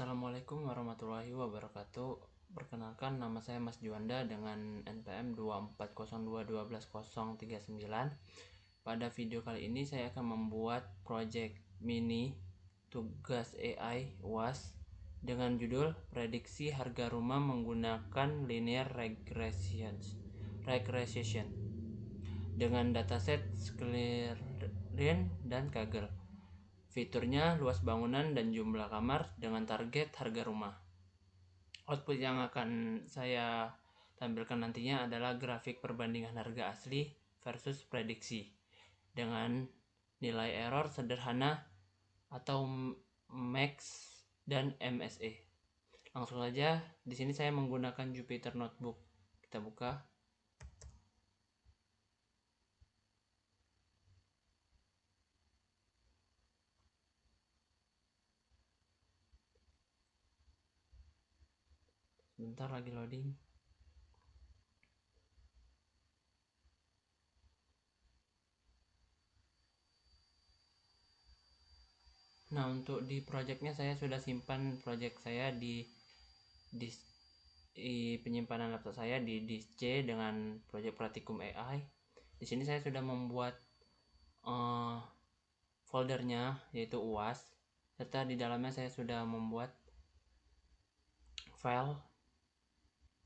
Assalamualaikum warahmatullahi wabarakatuh. Perkenalkan, nama saya Mas Juanda dengan NPM 24021211039. Pada video kali ini saya akan membuat project mini tugas AI UAS dengan judul prediksi harga rumah menggunakan linear regression dengan dataset Skrillin dan Kaggle. Fiturnya luas bangunan dan jumlah kamar dengan target harga rumah. Output yang akan saya tampilkan nantinya adalah grafik perbandingan harga asli versus prediksi dengan nilai error sederhana atau max dan MSE. Langsung saja, di sini saya menggunakan Jupyter Notebook. Kita buka. Bentar lagi loading. Nah, untuk di projectnya saya sudah simpan project saya di penyimpanan laptop saya di disk C dengan project Pratikum AI. Di sini saya sudah membuat foldernya yaitu UAS, serta di dalamnya saya sudah membuat file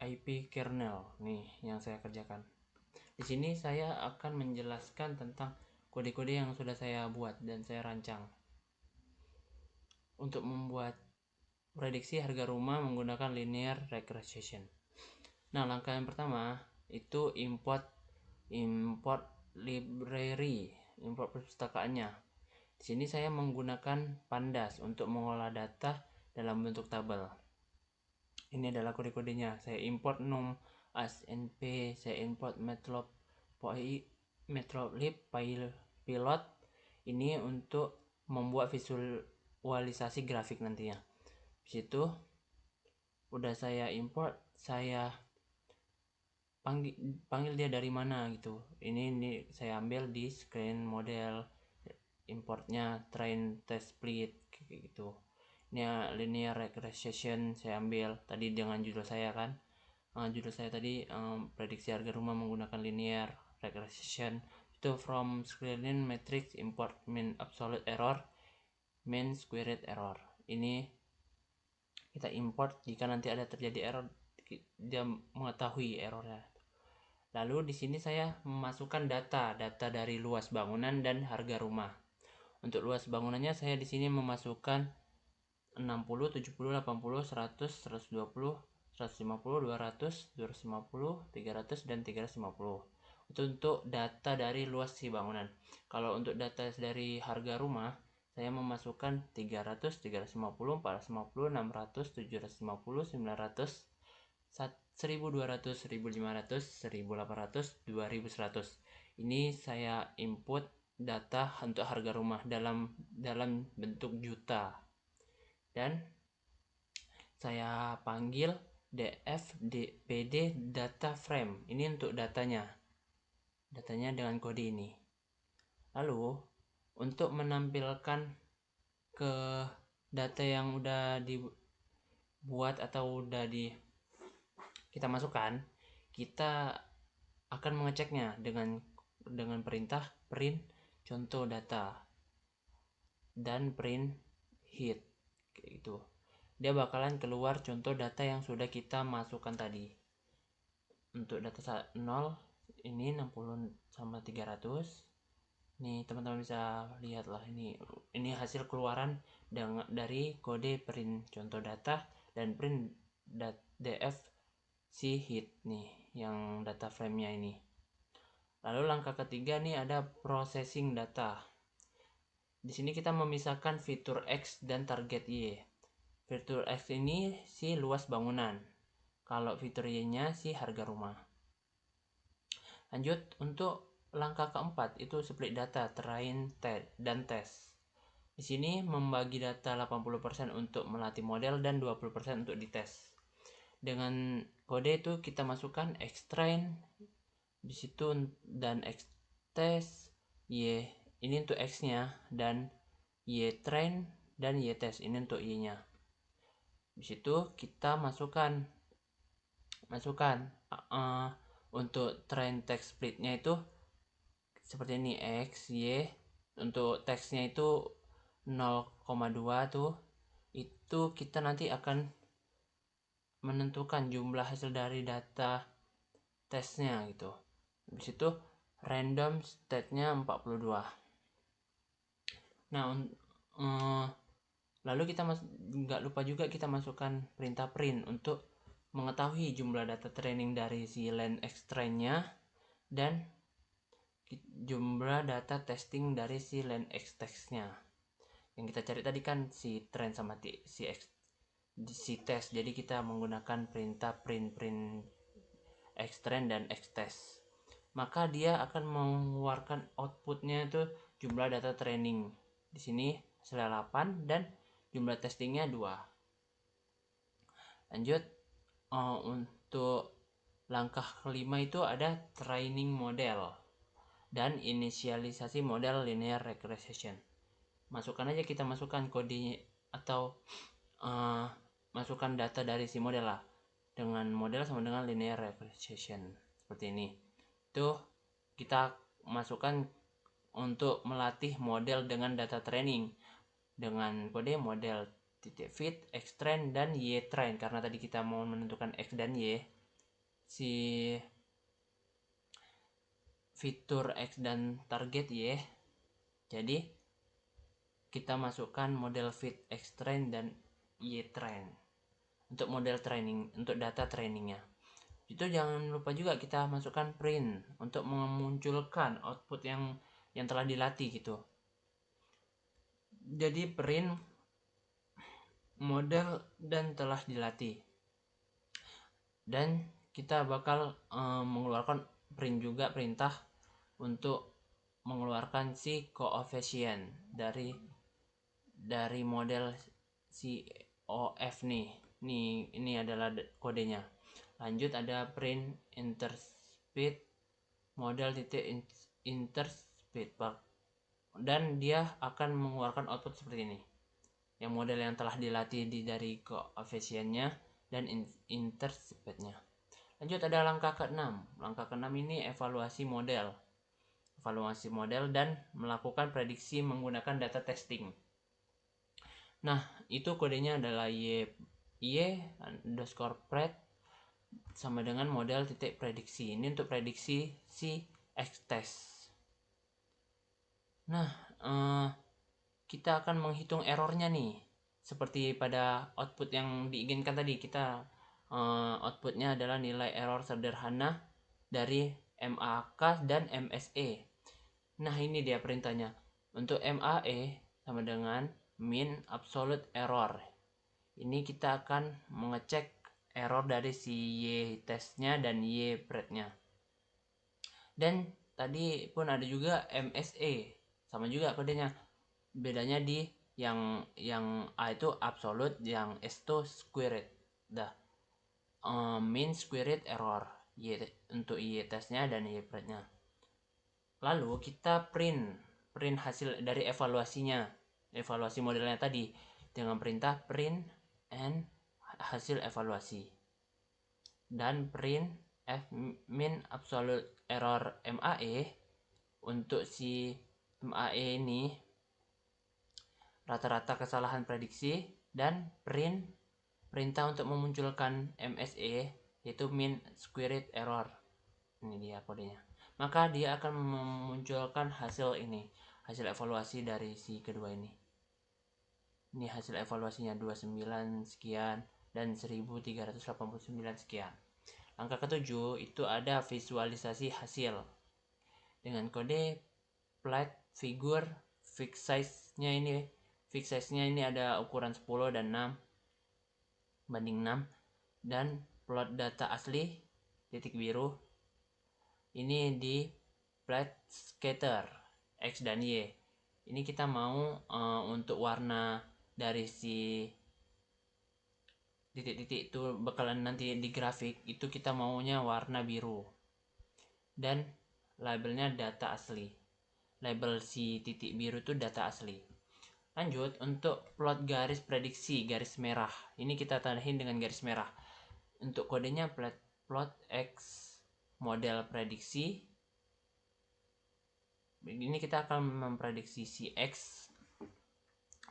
IP kernel nih yang saya kerjakan. Di sini saya akan menjelaskan tentang kode-kode yang sudah saya buat dan saya rancang untuk membuat prediksi harga rumah menggunakan linear regression. Nah, langkah yang pertama itu import library, import perpustakaannya. Di sini saya menggunakan Pandas untuk mengolah data dalam bentuk tabel. Ini adalah kode-kodenya. Saya import num as np, saya import matplotlib pilot. Ini untuk membuat visualisasi grafik nantinya. Di situ udah saya import, saya panggil dia dari mana gitu. Ini saya ambil di screen model, importnya train test split kayak gitu. Ini linear regression saya ambil tadi dengan judul saya kan. Judul saya tadi prediksi harga rumah menggunakan linear regression. Itu from Skrillin matrix import mean absolute error, mean squared error. Ini kita import jika nanti ada terjadi error, dia mengetahui errornya. Lalu di sini saya memasukkan data dari luas bangunan dan harga rumah. Untuk luas bangunannya saya di sini memasukkan 60, 70, 80, 100, 120, 150, 200, 250, 300 dan 350. Itu untuk data dari luas si bangunan. Kalau untuk data dari harga rumah saya memasukkan 300, 350, 450, 600, 750, 900, 1200, 1500, 1800, 2100. Ini saya input data untuk harga rumah dalam bentuk juta. Dan saya panggil dfpd data frame. Ini untuk datanya dengan kode ini. Lalu untuk menampilkan ke data yang udah dibuat atau udah kita masukkan, kita akan mengeceknya dengan perintah print contoh data dan print hit kayak gitu. Dia bakalan keluar contoh data yang sudah kita masukkan tadi. Untuk data 0 ini 60 sama 300. Nih teman-teman bisa lihat lah, ini hasil keluaran dari kode print contoh data dan print df si hit nih yang data frame-nya ini. Lalu langkah ketiga nih ada processing data. Di sini kita memisahkan fitur X dan target Y. Fitur X ini si luas bangunan. Kalau fitur Y-nya si harga rumah. Lanjut untuk langkah keempat itu split data, train dan test. Di sini membagi data 80% untuk melatih model dan 20% untuk dites. Dengan kode itu kita masukkan X-train di situ dan X-test, Y ini untuk X-nya dan Y-train dan Y-test ini untuk Y-nya. Di situ kita masukkan untuk train text splitnya itu seperti ini, X, Y. Untuk teksnya itu 0,2 tuh. Itu kita nanti akan menentukan jumlah hasil dari data tesnya gitu. Habis itu random state-nya 42. Nah, lalu kita nggak lupa juga kita masukkan perintah print untuk mengetahui jumlah data training dari si len train-nya dan jumlah data testing dari si len text-nya. Yang kita cari tadi kan si train sama si test. Jadi kita menggunakan perintah print xtrain dan xtest. Maka dia akan mengeluarkan outputnya itu jumlah data training. Di sini hasilnya 8 dan jumlah testingnya 2. Lanjut, untuk langkah kelima itu ada training model dan inisialisasi model linear regression. Kita masukkan kode atau masukkan data dari si model lah, dengan model sama dengan linear regression seperti ini. Itu kita masukkan untuk melatih model dengan data training dengan kode model fit, xtrain, dan ytrain. Karena tadi kita mau menentukan x dan y, si fitur x dan target y. Jadi kita masukkan model fit, xtrain, dan ytrain untuk model training, untuk data trainingnya. Itu jangan lupa juga kita masukkan print untuk memunculkan output yang telah dilatih gitu. Jadi print model dan telah dilatih. Dan kita bakal mengeluarkan print juga perintah untuk mengeluarkan si coefficient dari model si OF nih. Ini adalah kodenya. Lanjut ada print interspeed model titik interspeed, dan dia akan mengeluarkan output seperti ini. Yang model yang telah dilatih dari coefficientnya dan interspeednya. Lanjut ada langkah ke-6. Langkah ke-6 ini evaluasi model dan melakukan prediksi menggunakan data testing. Nah, itu kodenya adalah y_pred sama dengan model titik prediksi. Ini untuk prediksi si xtest. Nah, kita akan menghitung errornya nih. Seperti pada output yang diinginkan tadi, kita outputnya adalah nilai error sederhana dari MAK dan MSE. Nah, ini dia perintahnya. Untuk MAE sama dengan mean absolute error. Ini kita akan mengecek error dari si Y testnya dan Y prednya. Dan tadi pun ada juga MSE, sama juga kodenya. Bedanya di yang A itu absolute, yang S itu squared. Mean squared error untuk Y testnya dan Y prednya. Lalu kita print hasil dari evaluasi modelnya tadi dengan perintah print and hasil evaluasi, dan print mean absolute error MAE. Untuk si MAE ini rata-rata kesalahan prediksi, dan perintah untuk memunculkan MSE yaitu mean squared error. Ini dia kodenya. Maka dia akan memunculkan hasil evaluasi dari si kedua ini. Ini hasil evaluasinya 29 sekian dan 1389 sekian. Langkah ke-7 itu ada visualisasi hasil dengan kode plot figure fixed size-nya ini ada ukuran 10 dan 6:6, dan plot data asli titik biru ini di plot scatter X dan Y. Ini kita mau untuk warna dari si titik-titik itu bakalan nanti di grafik itu kita maunya warna biru, dan labelnya data asli. Label si titik biru itu data asli. Lanjut, untuk plot garis prediksi garis merah. Ini kita tandain dengan garis merah. Untuk kodenya plot X model prediksi. Ini kita akan memprediksi si X.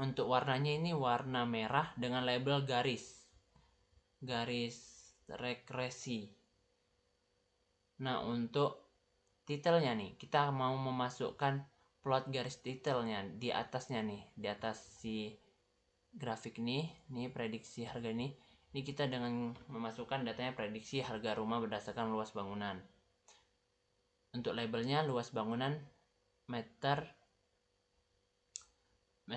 Untuk warnanya ini warna merah dengan label garis regresi. Nah, untuk titelnya nih, kita mau memasukkan plot garis titelnya di atasnya nih, di atas si grafik nih prediksi harga nih. Ini kita dengan memasukkan datanya prediksi harga rumah berdasarkan luas bangunan. Untuk labelnya luas bangunan meter 2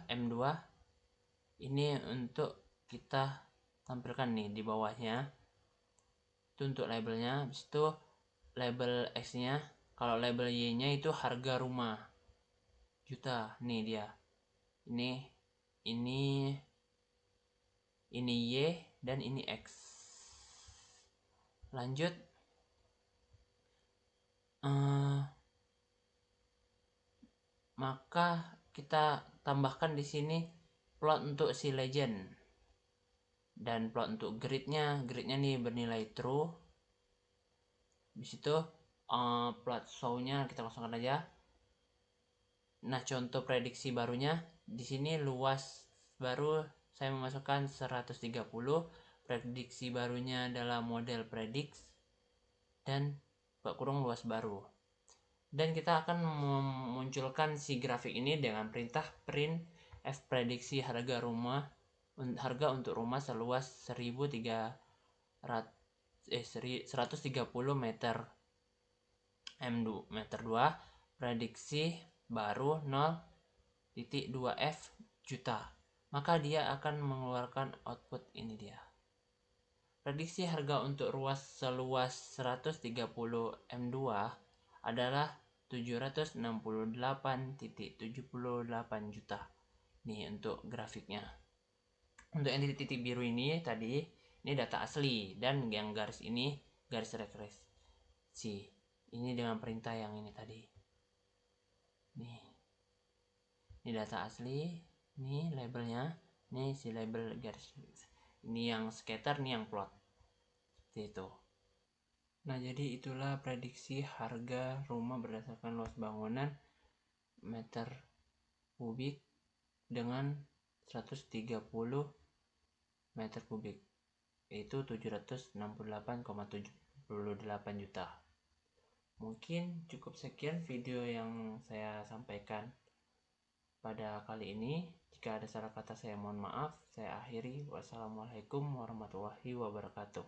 M2. Ini untuk kita tampilkan nih di bawahnya. Itu untuk labelnya. Habis itu label X-nya, kalau label Y-nya itu harga rumah juta. Nih dia. Ini Y dan ini X. Lanjut. Maka kita tambahkan di sini plot untuk si legend dan plot untuk gridnya nih bernilai true. Di situ plot show-nya kita kosongkan aja. Nah, contoh prediksi barunya di sini luas baru saya memasukkan 130. Prediksi barunya adalah model prediksi dan kurung luas baru. Dan kita akan memunculkan si grafik ini dengan perintah print f prediksi harga untuk rumah seluas 130 meter meter 2, prediksi baru 0.2F juta. Maka dia akan mengeluarkan output ini dia. Prediksi harga untuk ruas seluas 130 M2 adalah 768.78 juta. Nih untuk grafiknya. Untuk yang titik-titik biru ini tadi, ini data asli, dan yang garis ini garis regresi. Ini dengan perintah yang ini tadi. Nih. Ini data asli, ini labelnya, ini si label garis. Ini yang scatter, ini yang plot. Seperti itu. Nah, jadi itulah prediksi harga rumah berdasarkan luas bangunan meter kubik dengan 130 meter kubik, yaitu 768,78 juta. Mungkin cukup sekian video yang saya sampaikan pada kali ini. Jika ada salah kata saya mohon maaf. Saya akhiri. Wassalamualaikum warahmatullahi wabarakatuh.